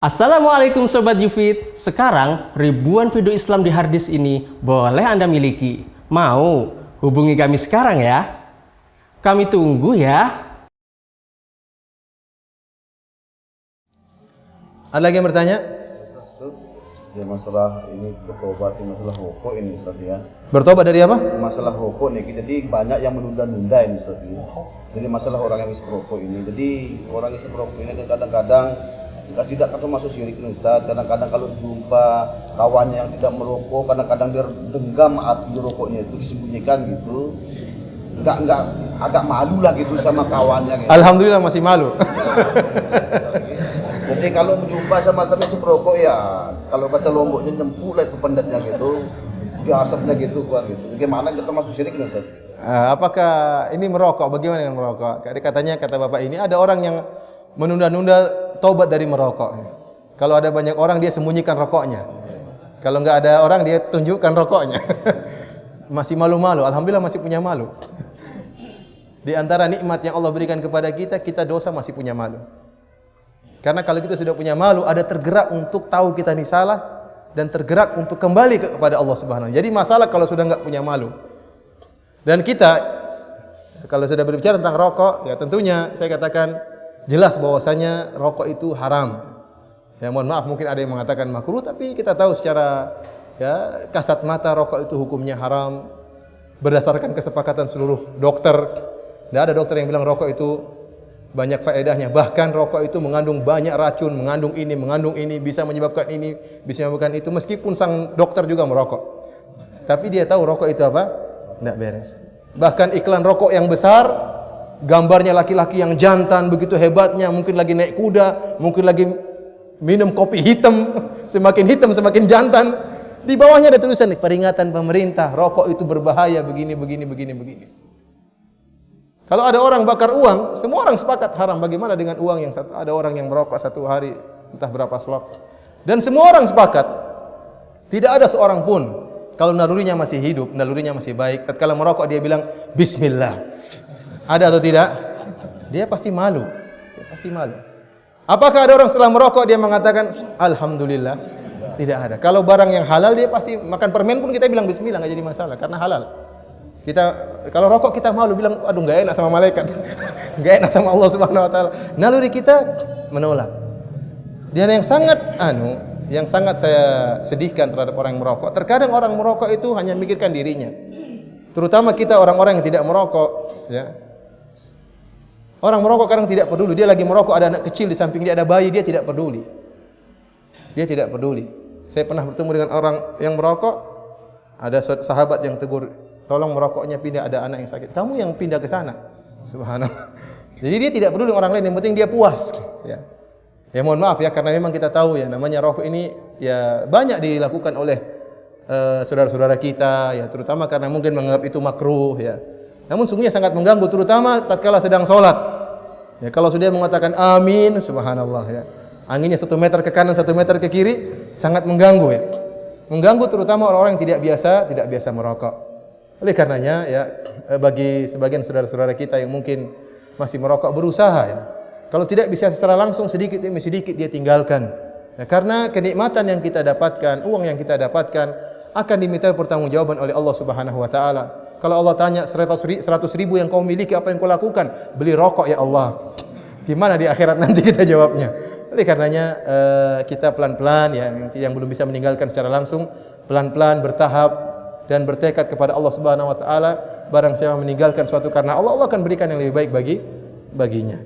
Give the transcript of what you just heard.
Assalamualaikum Sobat Yufid. Sekarang ribuan video Islam di harddisk ini boleh Anda miliki. Mau? Hubungi kami sekarang ya. Kami tunggu ya. Ada lagi yang bertanya? Ya masalah ini bertobat di masalah rokok ini Ustaz ya. Bertobat dari apa? Masalah rokok nih, jadi banyak yang menunda-nunda ini Ustaz ya. Jadi masalah orang yang isep rokok ini. Jadi orang isep rokok ini kan kadang-kadang tidak termasuk syirik nih Ustaz. Kadang-kadang kalau jumpa kawannya yang tidak merokok, kadang-kadang dia genggam api rokoknya itu disembunyikan gitu. Enggak agak malu lah gitu sama kawannya gitu. Alhamdulillah masih malu. Jadi kalau berjumpa sama-sama isep rokok ya, kalau baca lomboknya nyempuk lah itu pendatnya gitu. Dia asapnya gitu kan gitu. Bagaimana kita masuk syirik nih Ustaz? Apakah ini merokok? Bagaimana dengan merokok? Katanya kata Bapak ini ada orang yang menunda-nunda taubat dari merokok. Kalau ada banyak orang dia sembunyikan rokoknya. Kalau nggak ada orang dia tunjukkan rokoknya. Masih malu-malu. Alhamdulillah masih punya malu. Di antara nikmat yang Allah berikan kepada kita, kita dosa masih punya malu. Karena kalau kita sudah punya malu, ada tergerak untuk tahu kita ini salah dan tergerak untuk kembali kepada Allah Subhanahu wa taala. Jadi masalah kalau sudah nggak punya malu. Dan kita kalau sudah berbicara tentang rokok, ya tentunya saya katakan jelas bahwasanya rokok itu haram. Ya mohon maaf mungkin ada yang mengatakan makruh, tapi kita tahu secara ya kasat mata rokok itu hukumnya haram berdasarkan kesepakatan seluruh dokter. Tidak ada dokter yang bilang rokok itu banyak faedahnya. Bahkan rokok itu mengandung banyak racun, mengandung ini, bisa menyebabkan ini, bisa menyebabkan itu. Meskipun sang dokter juga merokok, tapi dia tahu rokok itu apa? Tidak beres. Bahkan iklan rokok yang besar, gambarnya laki-laki yang jantan begitu hebatnya, mungkin lagi naik kuda, mungkin lagi minum kopi hitam, semakin jantan. Di bawahnya ada tulisan peringatan pemerintah, rokok itu berbahaya begini. Kalau ada orang bakar uang, semua orang sepakat haram. Bagaimana dengan uang yang satu? Ada orang yang merokok satu hari entah berapa slok. Dan semua orang sepakat. Tidak ada seorang pun kalau nalurinya masih hidup, nalurinya masih baik, tatkala merokok dia bilang bismillah. Ada atau tidak? Dia pasti malu. Apakah ada orang setelah merokok dia mengatakan alhamdulillah? Tidak ada. Kalau barang yang halal dia pasti makan permen pun kita bilang bismillah, enggak jadi masalah karena halal. Kita kalau rokok kita malu bilang aduh enggak enak sama malaikat. Enggak enak sama Allah Subhanahu wa taala. Naluri kita menolak. Dan yang sangat saya sedihkan terhadap orang yang merokok, terkadang orang merokok itu hanya memikirkan dirinya. Terutama kita orang-orang yang tidak merokok, ya. Orang merokok kadang tidak peduli, dia lagi merokok ada anak kecil di samping dia, ada bayi, dia tidak peduli. Saya pernah bertemu dengan orang yang merokok, ada sahabat yang tegur, tolong merokoknya pindah, ada anak yang sakit. Kamu yang pindah ke sana. Subhanallah. Jadi dia tidak peduli orang lain, yang penting dia puas, ya. Ya mohon maaf ya, karena memang kita tahu ya namanya rokok ini ya banyak dilakukan oleh saudara-saudara kita, ya terutama karena mungkin menganggap itu makruh, ya. Namun sungguhnya sangat mengganggu, terutama tatkala sedang sholat. Ya kalau sudah mengatakan amin, subhanallah ya. Anginnya 1 meter ke kanan, 1 meter ke kiri, sangat mengganggu ya. Mengganggu terutama orang-orang yang tidak biasa merokok. Oleh karenanya ya bagi sebagian saudara-saudara kita yang mungkin masih merokok berusaha ya. Kalau tidak bisa secara langsung sedikit demi sedikit dia tinggalkan. Ya, karena kenikmatan yang kita dapatkan, uang yang kita dapatkan akan diminta pertanggungjawaban oleh Allah Subhanahu wa taala. Kalau Allah tanya 100 ribu yang kau miliki apa yang kau lakukan? Beli rokok ya Allah. Gimana di akhirat nanti kita jawabnya? Oleh karenanya kita pelan-pelan ya yang belum bisa meninggalkan secara langsung, pelan-pelan bertahap dan bertekad kepada Allah Subhanahu wa taala. Barang siapa meninggalkan suatu karena Allah, Allah akan berikan yang lebih baik baginya.